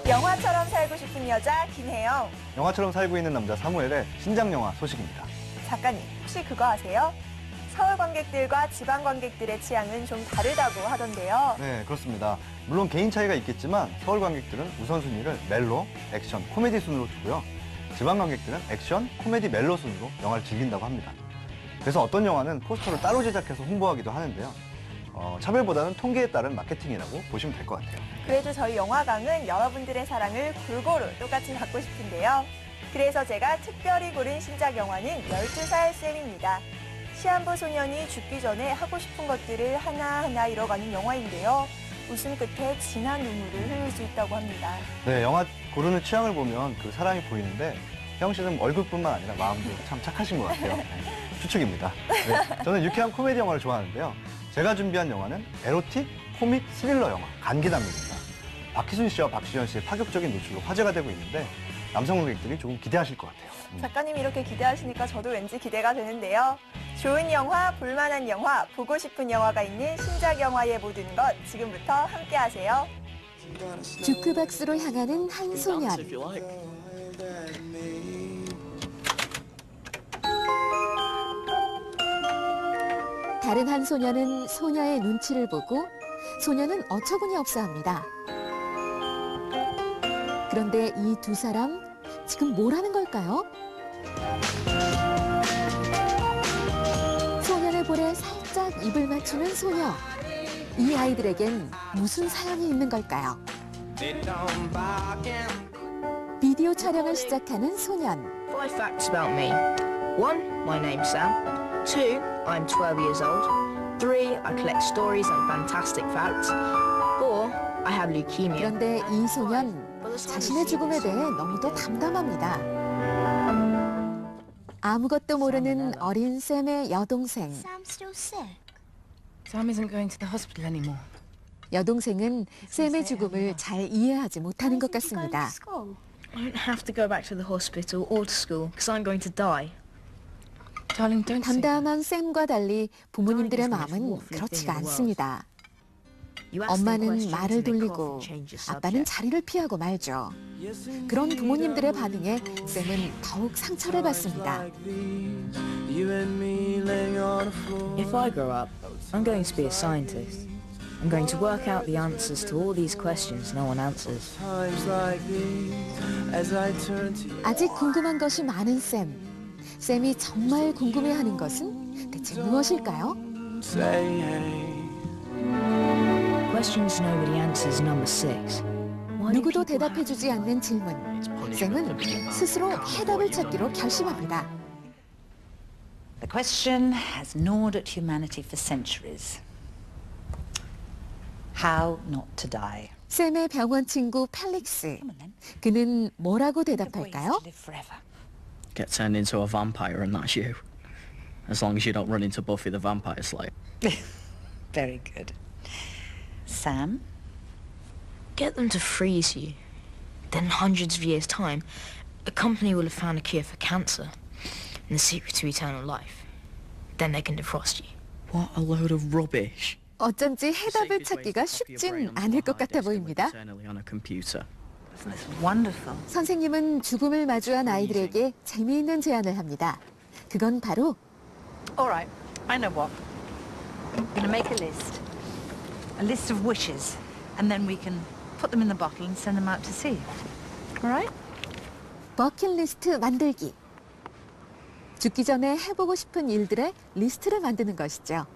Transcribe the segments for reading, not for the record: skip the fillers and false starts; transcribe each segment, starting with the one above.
영화처럼 살고 싶은 여자 김혜영. 영화처럼 살고 있는 남자 사무엘의 신작 영화 소식입니다. 작가님, 혹시 그거 아세요? 서울 관객들과 지방 관객들의 취향은 좀 다르다고 하던데요. 네, 그렇습니다. 물론 개인 차이가 있겠지만 서울 관객들은 우선순위를 멜로, 액션, 코미디 순으로 두고요. 지방 관객들은 액션, 코미디, 멜로 순으로 영화를 즐긴다고 합니다. 그래서 어떤 영화는 포스터를 따로 제작해서 홍보하기도 하는데요. 차별보다는 통계에 따른 마케팅이라고 보시면 될 것 같아요. 그래도 저희 영화광은 여러분들의 사랑을 골고루 똑같이 받고 싶은데요. 그래서 제가 특별히 고른 신작 영화는 12살 쌤입니다. 시한부 소년이 죽기 전에 하고 싶은 것들을 하나하나 이뤄가는 영화인데요. 웃음 끝에 진한 눈물을 흘릴 수 있다고 합니다. 네, 영화 고르는 취향을 보면 그 사랑이 보이는데 혜영 씨는 얼굴뿐만 아니라 마음도 참 착하신 것 같아요. 네, 추측입니다. 네, 저는 유쾌한 코미디 영화를 좋아하는데요. 제가 준비한 영화는 에로틱, 코믹, 스릴러 영화 간기남입니다. 박희순 씨와 박시현 씨의 파격적인 노출로 화제가 되고 있는데 남성 관객들이 조금 기대하실 것 같아요. 작가님이 이렇게 기대하시니까 저도 왠지 기대가 되는데요. 좋은 영화, 볼만한 영화, 보고 싶은 영화가 있는 신작 영화의 모든 것 지금부터 함께 하세요. 주크박스로 향하는 한 소년. 다른 한 소년은 소녀의 눈치를 보고 소녀는 어처구니 없어 합니다. 그런데 이 두 사람 지금 뭘 하는 걸까요? 소년의 볼에 살짝 입을 맞추는 소녀. 이 아이들에겐 무슨 사연이 있는 걸까요? 비디오 촬영을 시작하는 소년. 5 facts about me. 1. My name's Sam. 2. I'm 12 years old. 3. I collect stories and fantastic facts. 4. I have leukemia. 그런데 이 소년 자신의 죽음에 대해 너무도 담담합니다. 아무것도 모르는 어린 샘의 여동생. Sam's still sick. Sam isn't going to the hospital anymore. 여동생은 샘의 죽음을 잘 이해하지 못하는 것 같습니다. School. I don't have to go back to the hospital or to school because I'm going to die. Darling, don't say that. 담담한 샘과 달리 부모님들의 마음은 그렇지가 않습니다. 엄마는 말을 돌리고 아빠는 자리를 피하고 말죠. 그런 부모님들의 반응에 샘은 더욱 상처를 받습니다. If I grow up, I'm going to be a scientist. I'm going to work out the answers to all these questions no one answers. 아직 궁금한 것이 많은 샘. 샘이 정말 궁금해하는 것은 대체 무엇일까요? Questions nobody answers number 6. 누구도 대답해주지 않는 질문. 샘은 스스로 해답을 찾기로 결심합니다. The question has gnawed at humanity for centuries. How not to die? 샘의 병원 친구 펠릭스. 그는 뭐라고 대답할까요? To live forever. Get turned into a vampire and that's you. As long as you don't run into Buffy the Vampire Slayer. Very good. Sam? Get them to freeze you. Then in hundreds of years' time, a company will have found a cure for cancer and the secret to eternal life. Then they can defrost you. What a load of rubbish. 어쩐지 해답을 찾기가 쉽진 않을 것 같아 보입니다. Eternally on a computer. Isn't this wonderful? 선생님은 죽음을 마주한 아이들에게 재미있는 제안을 합니다. 그건 바로 All right, I know what. We're going to make a list of wishes, and then we can put them in the bottle and send them out to sea. All right? 버킷리스트 만들기. 죽기 전에 해보고 싶은 일들의 리스트를 만드는 것이죠.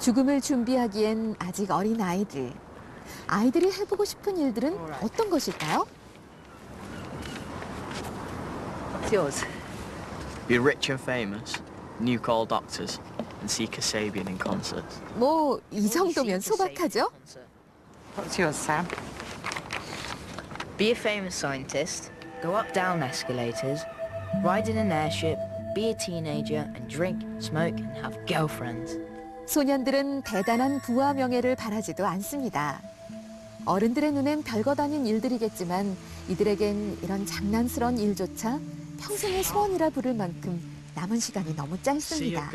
죽음을 준비하기엔 아직 어린 아이들. 아이들이 해보고 싶은 일들은 어떤 것일까요? What's yours? Be rich and famous, new call doctors, and see Kasabian in concerts. 뭐 이 정도면 소박하죠? What's yours, Sam? Be a famous scientist, go up down escalators, ride in an airship, be a teenager, and drink, smoke, and have girlfriends. 소년들은 대단한 부와 명예를 바라지도 않습니다. 어른들의 눈엔 별것 아닌 일들이겠지만 이들에겐 이런 장난스러운 일조차 평생의 소원이라 부를 만큼 남은 시간이 너무 짧습니다.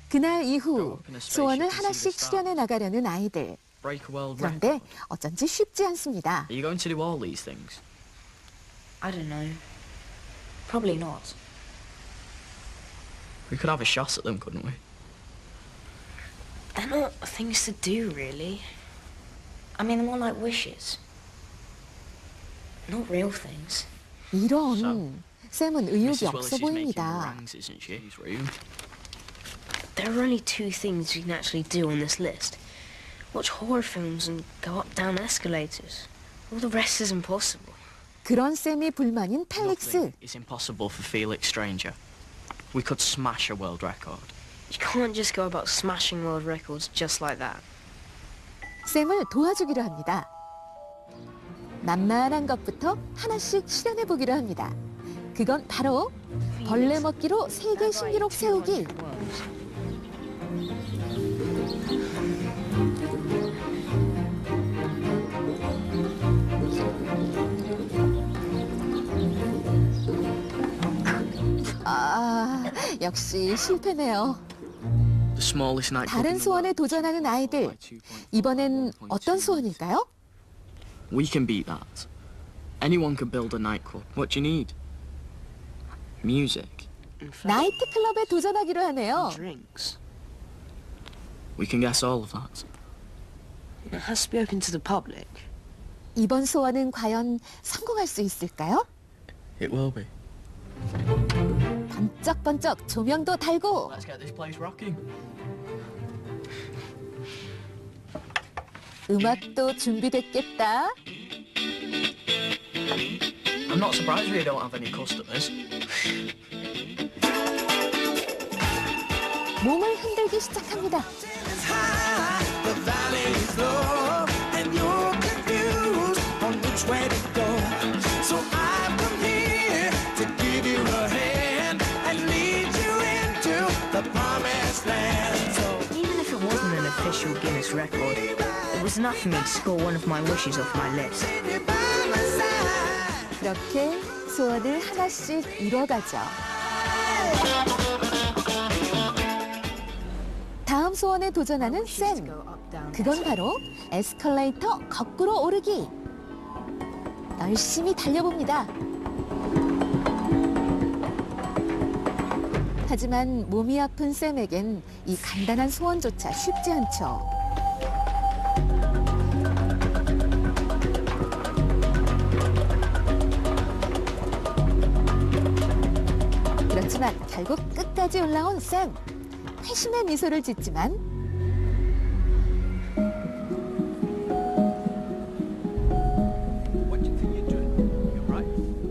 그날 이후 소원을 하나씩 실현해 나가려는 아이들. break a world 그런데 record. 어쩐지 쉽지 않습니다. Are you going to do all these things? I don't know. Probably not. We could have a shot at them, couldn't we? They're not things to do, really. I mean, they're more like wishes. Not real things. 이런 샘은 의욕이 Mrs. 없어 Willis is making 보입니다. meringues, isn't she? She's rude. There are only 2 things you can actually do on this list. Watch horror films and go up down escalators. All the rest is impossible. 그런 샘이 불만인 펠릭스. Nothing is impossible for Felix Stranger. We could smash a world record. You can't just go about smashing world records just like that. 샘을 도와주기로 합니다. 만만한 것부터 하나씩 실현해 보기로 합니다. 그건 바로 벌레 먹기로 세계 신기록 세우기. 아, 역시 실패네요. The smallest nightclub 다른 in the 소원에 world. 도전하는 아이들. 이번엔 어떤 소원일까요? We can beat that. Anyone can build a nightclub. What do you need? Music. 나이트클럽에 도전하기로 하네요. Drinks. We can guess all of that. It has to be open to the public. 이번 소원은 과연 성공할 수 있을까요? It will be. 번쩍번쩍 조명도 달고 Let's get this place rocking. 음악도 준비됐겠다. I'm not surprised we don't have any customers. 몸을 흔들기 시작합니다. The valley is low, and you're confused on which way to go. So I've come here to give you a hand and lead you into the promised land. So Even if it wasn't an official Guinness record, it was enough for me to score one of my wishes off my list. you're by my side. 그렇게 소원을 하나씩 이뤄가죠. 다음 소원에 도전하는 샘. 그건 바로 에스컬레이터 거꾸로 오르기. 열심히 달려봅니다. 하지만 몸이 아픈 샘에겐 이 간단한 소원조차 쉽지 않죠. 그렇지만 결국 끝까지 올라온 샘. 회심의 미소를 짓지만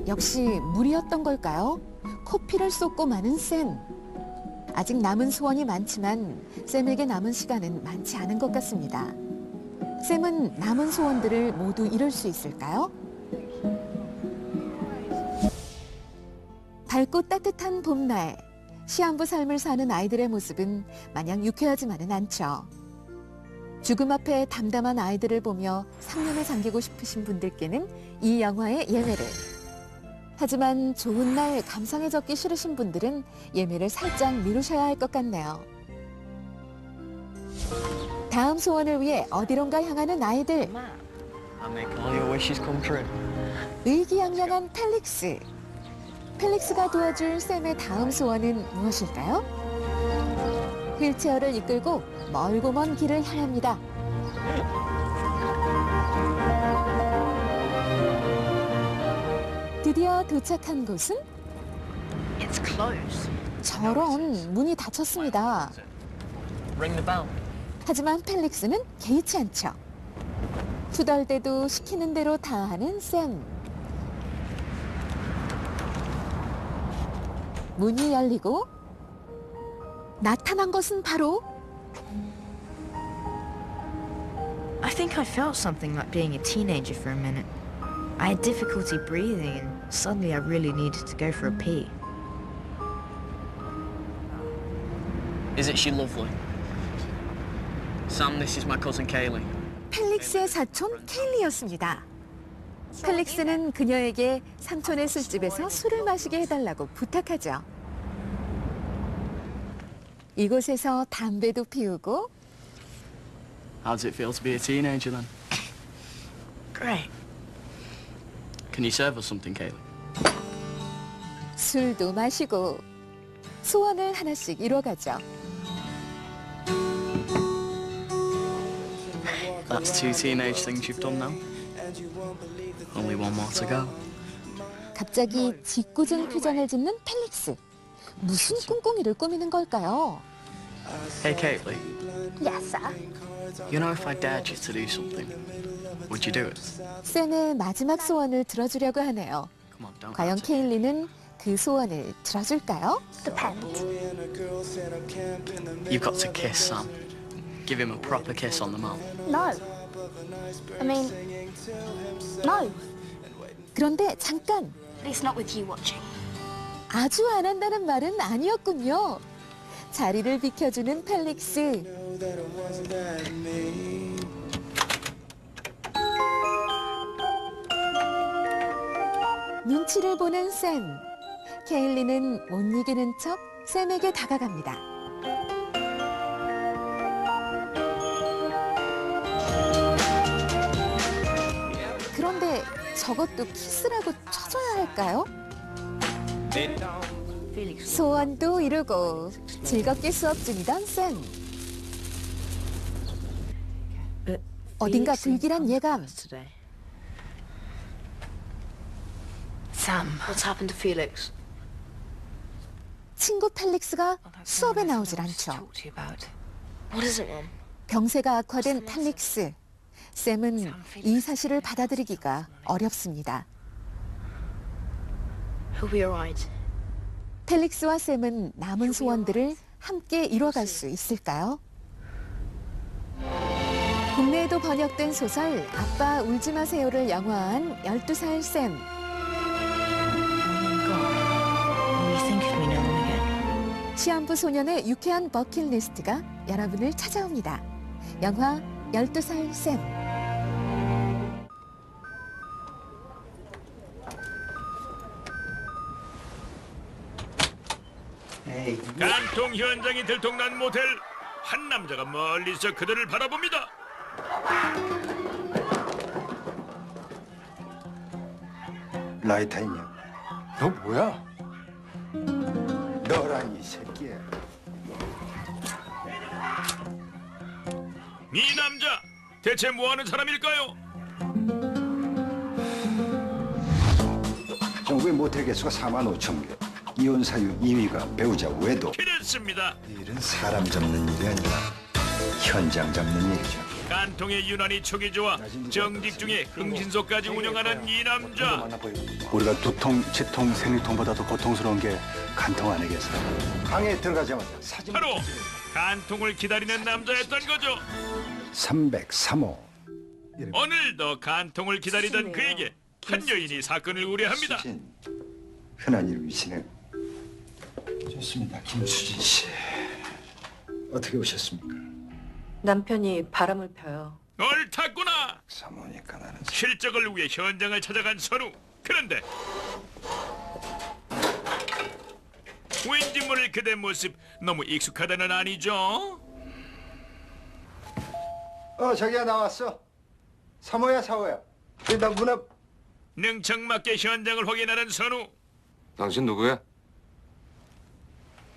역시 무리였던 걸까요? 코피를 쏟고 마는 샘. 아직 남은 소원이 많지만 샘에게 남은 시간은 많지 않은 것 같습니다. 샘은 남은 소원들을 모두 이룰 수 있을까요? 밝고 따뜻한 봄날, 시한부 삶을 사는 아이들의 모습은 마냥 유쾌하지만은 않죠. 죽음 앞에 담담한 아이들을 보며 상념에 잠기고 싶으신 분들께는 이 영화의 예매를, 하지만 좋은 날 감상에 적기 싫으신 분들은 예매를 살짝 미루셔야 할 것 같네요. 다음 소원을 위해 어디론가 향하는 아이들. I make all your wishes come true. 의기양양한 펠릭스. 펠릭스가 도와줄 샘의 다음 소원은 무엇일까요? 휠체어를 이끌고 멀고 먼 길을 향합니다. 드디어 도착한 곳은 It's closed. 저런 문이 닫혔습니다. Ring the bell. 하지만 펠릭스는 개의치 않죠. 투덜대도 시키는 대로 다 하는 샘. 문이 열리고 나타난 것은 바로 I think I felt something like being a teenager for a minute. I had difficulty breathing and suddenly I really needed to go for a pee. Isn't she lovely? Sam, this is my cousin Kaylee. 펠릭스의 사촌 케일리였습니다. 펠릭스는 그녀에게 삼촌의 술집에서 술을 마시게 해달라고 부탁하죠. 이곳에서 담배도 피우고 How does it feel to be a teenager then? Great. Can you serve us something, Kaylee? 술도 마시고 소원을 하나씩 이뤄가죠. That's 2 teenage things you've done now. Only one more to go. 갑자기 짓궂은 표정을 짓는 펠릭스. 무슨 꿍꿍이를 꾸미는 걸까요? Hey, Kaylee. Yes, sir. You know if I dared you to do something, would you do it? 샘의 마지막 소원을 들어주려고 하네요. Come on, don't. 과연 act it. 케일리는 그 소원을 들어줄까요? You've got to kiss Sam. Give him a proper kiss on the mouth. No. I mean, no. 그런데 잠깐! At least not with you watching. 아주 안 한다는 말은 아니었군요. 자리를 비켜주는 펠릭스. 눈치를 보는 샘. 케일리는 못 이기는 척 샘에게 다가갑니다. 그런데 저것도 키스라고 쳐줘야 할까요? 소원도 이루고 즐겁게 수업 중이던 샘. 어딘가 불길한 예감. Today. Sam. What's happened to Felix? 친구 펠릭스가 Oh, that's 수업에 all I 나오질 wanted to 않죠. talk to you about. What is it, Mum? 병세가 악화된 펠릭스. 샘은 이 사실을 받아들이기가 어렵습니다. He'll be alright. 펠릭스와 샘은 남은 소원들을 함께 이뤄갈 수 있을까요? 국내에도 번역된 소설 아빠 울지 마세요를 영화한 12살 샘. Will you think of me now and again? 시한부 소년의 유쾌한 버킷리스트가 여러분을 찾아옵니다. 영화 12살 샘. 간통 현장이 들통난 모텔. 한 남자가 멀리서 그들을 바라봅니다. 라이터 있냐? 너 뭐야? 너란 이 새끼야. 이 남자 대체 뭐하는 사람일까요? 전국의 모텔 개수가 4만 5천 개. 이혼 사유 2위가 배우자 외도. 그렇습니다. 일은 사람 잡는 일이 아니라 현장 잡는 일이죠. 간통의 유난히 촉이 좋아 정직 중에 흥신소까지 운영하는 이 남자. 우리가 두통, 치통, 생리통보다도 고통스러운 게 간통 아니겠어? 방에 들어가자마자 사진. 바로 간통을 기다리는 남자였던 거죠. 303호. 오늘도 간통을 기다리던 그에게 한 여인이 사건을 의뢰합니다. 수진. 흔한 이름이시네요. 좋습니다. 김수진 씨. 어떻게 오셨습니까? 남편이 바람을 펴요. 옳았구나. 사모니까 나는 실적을 위해 현장을 찾아간 선우. 그런데 왠지 모를 그대 모습 너무 익숙하다는 아니죠? 자기야 나왔어. 사모야 사오야. 나 문 앞. 능청맞게 현장을 확인하는 선우. 당신 누구야?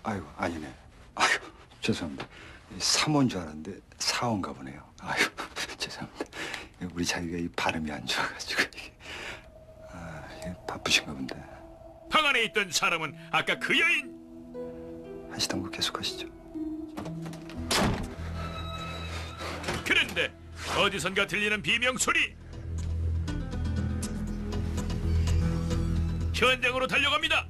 아이고 아니네. 아이고 죄송합니다. 사모인 줄 알았는데 사오인가 보네요. 아이고 죄송합니다. 우리 자기가 이 발음이 안 좋아가지고 이게. 이게 바쁘신가 본데. 방 안에 있던 사람은 아까 그 여인. 하시던 거 계속하시죠. 그런데 어디선가 들리는 비명 소리. 현장으로 달려갑니다.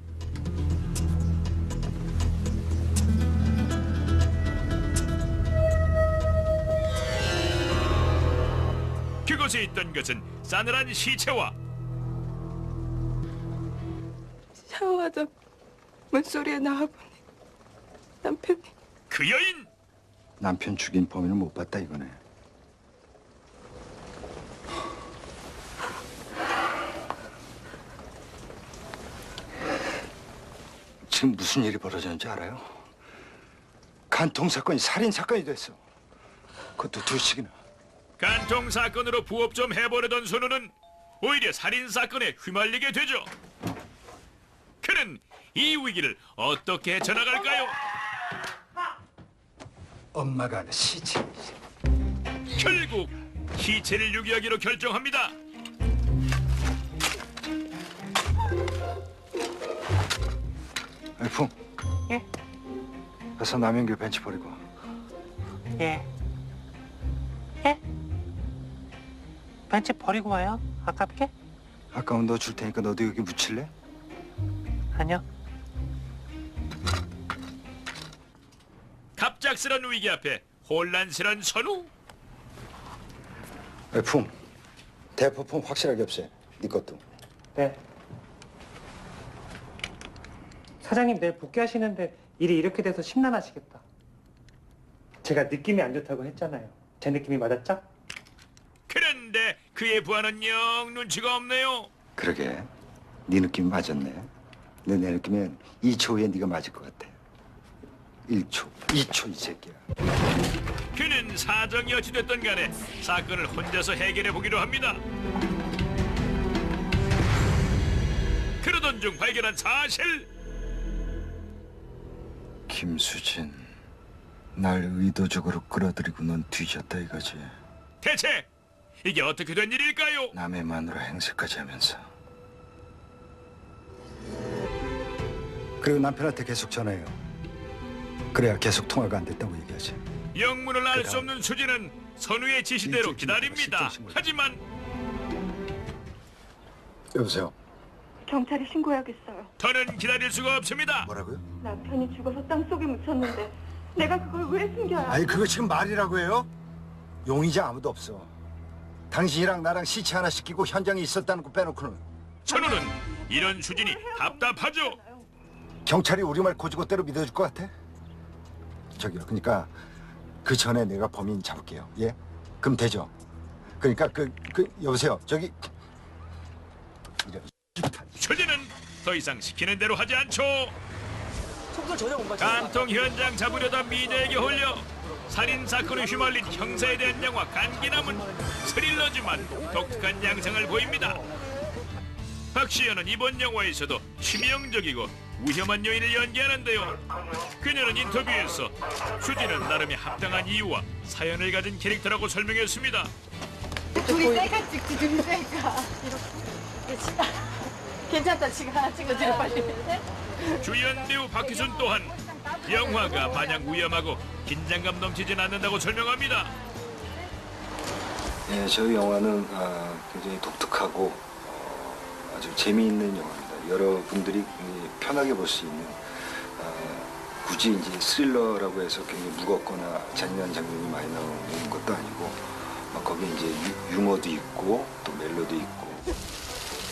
그곳에 있던 것은 싸늘한 시체와 샤워하다 문소리에 나와보니 남편이. 그 여인. 남편 죽인 범인을 못 봤다 이거네. 지금 무슨 일이 벌어졌는지 알아요? 간통 사건이 살인 사건이 됐어. 그것도 2씩이나. 간통 사건으로 부업 좀 해보려던 선우는 오히려 살인 사건에 휘말리게 되죠. 그는 이 위기를 어떻게 헤쳐나갈까요? 엄마가 시체. 결국 시체를 유기하기로 결정합니다. 풍. 예? 가서 남영길 벤치 버리고. 예. 예? 벤치 버리고 와요? 아깝게? 아까운 너 줄 테니까 너도 여기 묻힐래? 아니요. 갑작스런 위기 앞에 혼란스런 선우. 풍. 대포폰 확실하게 없애. 네 것도. 네. 사장님 내일 복귀하시는데 일이 이렇게 돼서 심란하시겠다. 제가 느낌이 안 좋다고 했잖아요. 제 느낌이 맞았죠? 그런데 그의 부하는 영 눈치가 없네요. 그러게. 네 느낌 맞았네. 근데 내 느낌엔 2초 후에 네가 맞을 것 같아. 1초, 2초 이 새끼야. 그는 사정이 어찌됐든 간에 사건을 혼자서 해결해 보기로 합니다. 그러던 중 발견한 사실. 김수진, 날 의도적으로 끌어들이고 넌 뒤졌다 이거지. 대체 이게 어떻게 된 일일까요? 남의 마누라 행세까지 하면서. 그리고 남편한테 계속 전화해요. 그래야 계속 통화가 안 됐다고 얘기하지. 영문을 알 수 없는 수진은 선우의 지시대로 기다립니다. 하지만 여보세요. 경찰에 신고해야겠어요. 더는 기다릴 수가 없습니다. 뭐라고요? 남편이 죽어서 땅속에 묻혔는데 내가 그걸 왜 숨겨요? 아니 그거 지금 말이라고 해요? 용의자 아무도 없어. 당신이랑 나랑 시체 하나 시키고 현장에 있었다는 거 빼놓고는. 선우는 이런 수진이 답답하죠. 경찰이 우리말 고지고대로 믿어줄 것 같아? 저기요. 그러니까 그 전에 내가 범인 잡을게요. 예? 그럼 되죠? 그러니까 여보세요. 저기 수진은 더 이상 시키는 대로 하지 않죠. 간통 현장 잡으려다 미녀에게 홀려 살인 사건에 휘말린 형사에 대한 영화 간기남은 스릴러지만 독특한 양상을 보입니다. 박시연은 이번 영화에서도 치명적이고 위험한 여인을 연기하는데요. 그녀는 인터뷰에서 수진은 나름의 합당한 이유와 사연을 가진 캐릭터라고 설명했습니다. 둘이 셀카 찍지, 둘이 셀카. 괜찮다, 지금 하나 찍어줘, 빨리. 주연 배우 박희순 또한 영화가 마냥 위험하고 긴장감 넘치진 않는다고 설명합니다. 네, 저희 영화는 굉장히 독특하고 아주 재미있는 영화입니다. 여러분들이 편하게 볼 수 있는 굳이 이제 스릴러라고 해서 굉장히 무겁거나 잔인한 장면이 많이 나오는 것도 아니고 거기에 이제 유머도 있고 또 멜로도 있고.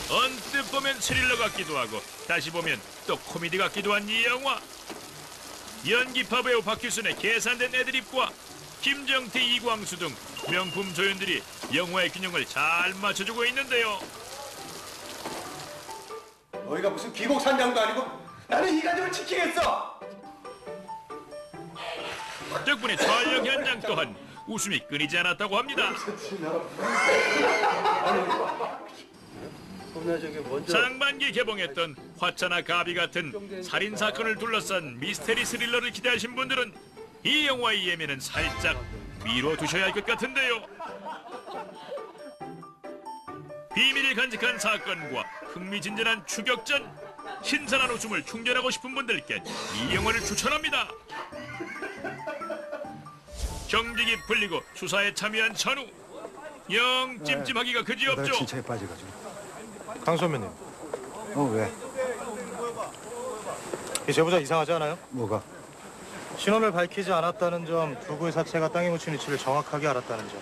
언뜻 보면 스릴러 같기도 하고 다시 보면 또 코미디 같기도 한 이 영화. 연기파 배우 박규순의 계산된 애드립과 김정태, 이광수 등 명품 조연들이 영화의 균형을 잘 맞춰주고 있는데요. 너희가 무슨 귀곡산장도 아니고 나는 이 가족을 지키겠어. 덕분에 촬영 현장 또한 웃음이 끊이지 않았다고 합니다. 상반기 개봉했던 화차나 가비 같은 살인 사건을 둘러싼 미스테리 스릴러를 기대하신 분들은 이 영화의 예매는 살짝 미뤄두셔야 할 것 같은데요. 비밀을 간직한 사건과 흥미진진한 추격전, 신선한 웃음을 충전하고 싶은 분들께 이 영화를 추천합니다. 경직이 풀리고 수사에 참여한 선우, 영 찜찜하기가 그지없죠. 진짜에 빠져가지고. 강 선배님. 왜? 이 제보자 이상하지 않아요? 뭐가? 신원을 밝히지 않았다는 점, 두구의 사체가 땅에 묻힌 위치를 정확하게 알았다는 점,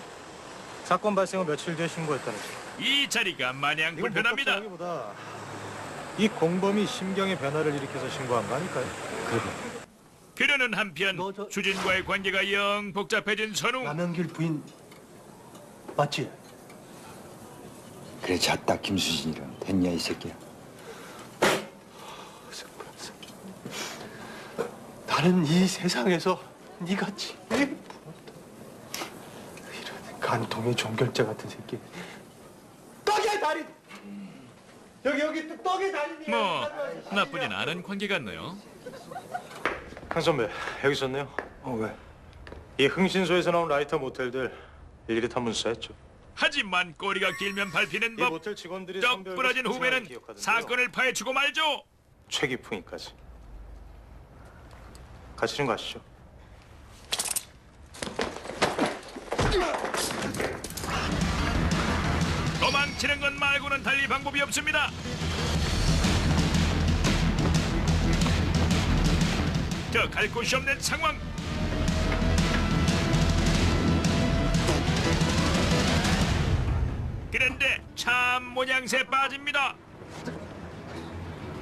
사건 발생 후 며칠 뒤에 신고했다는 점. 이 자리가 마냥 불편합니다. 이 공범이 심경의 변화를 일으켜서 신고한 거 아닐까요? 그러는 한편 수진과의 관계가 영 복잡해진 선우. 남영길 부인 맞지? 그래 잤다 김수진이랑 됐냐 이 새끼야. 나는 이 세상에서 네가 제일 부럽다. 이런 관통의 종결제 같은 새끼. 떡의 달인. 여기 또 떡의 달인이. 뭐 나쁘진 않은 관계 같네요. 강 선배 여기 있었네요. 왜? 이 흥신소에서 나온 라이터 모텔들 일일이 탐문 수사했죠. 하지만 꼬리가 길면 밟히는 이 법. 모텔 직원들이 떡 선별과 부러진 신상을 후배는 기억하던데요. 사건을 파헤치고 말죠. 최기풍이까지. 가시는 거 아시죠? 도망치는 것 말고는 달리 방법이 없습니다. 더 갈 곳이 없는 상황. 그런데 참 모양새 빠집니다.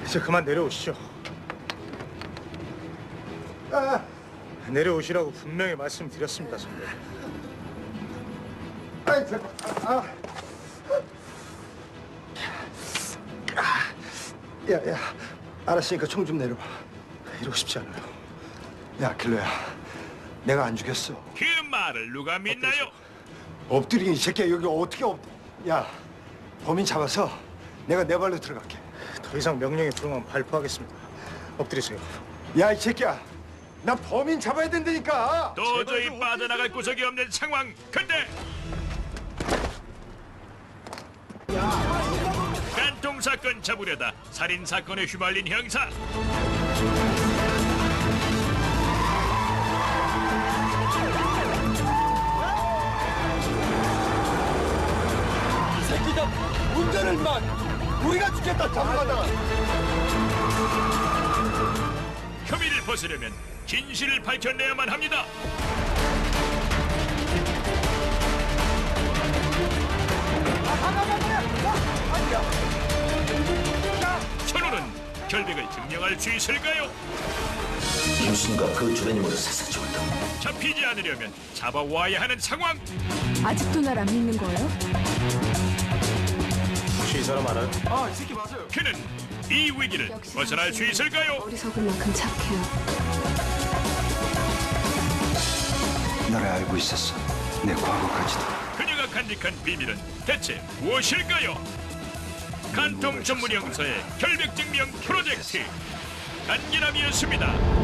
이제 그만 내려오시죠. 내려오시라고 분명히 말씀드렸습니다, 선배. 야, 알았으니까 총 좀 내려봐. 이러고 싶지 않아요. 야, 길로야. 내가 안 죽였어. 그 말을 누가 믿나요? 엎드리긴 이 새끼야. 여기 어떻게 야, 범인 잡아서 내가 내 발로 들어갈게. 더 이상 명령이 불응하면 발포하겠습니다. 엎드리세요. 야, 이 새끼야. 나 범인 잡아야 된다니까. 도저히 빠져나갈 구석이 없는 상황. 근데 간통 사건 잡으려다 살인 사건에 휘말린 형사. 이 새끼들 운전을 막. 우리가 죽겠다 잡아가다가. 혐의를 벗으려면 진실을 밝혀내야만 합니다. 천호는 결백을 증명할 수 있을까요? 김순과 그 주변 인물을 샅샅이 훑어. 잡히지 않으려면 잡아와야 하는 상황. 아직도 날 안 믿는 거예요? 혹시 이 사람 알아요? 이 새끼 맞아요. 그는 이 위기를 벗어날 수 있을까요? 어리석을 만큼 착해요. 너를 알고 있었어. 내 과거까지도. 그녀가 간직한 비밀은 대체 무엇일까요? 간통 전문 형사의 결백 증명 프로젝트 간기남이었습니다.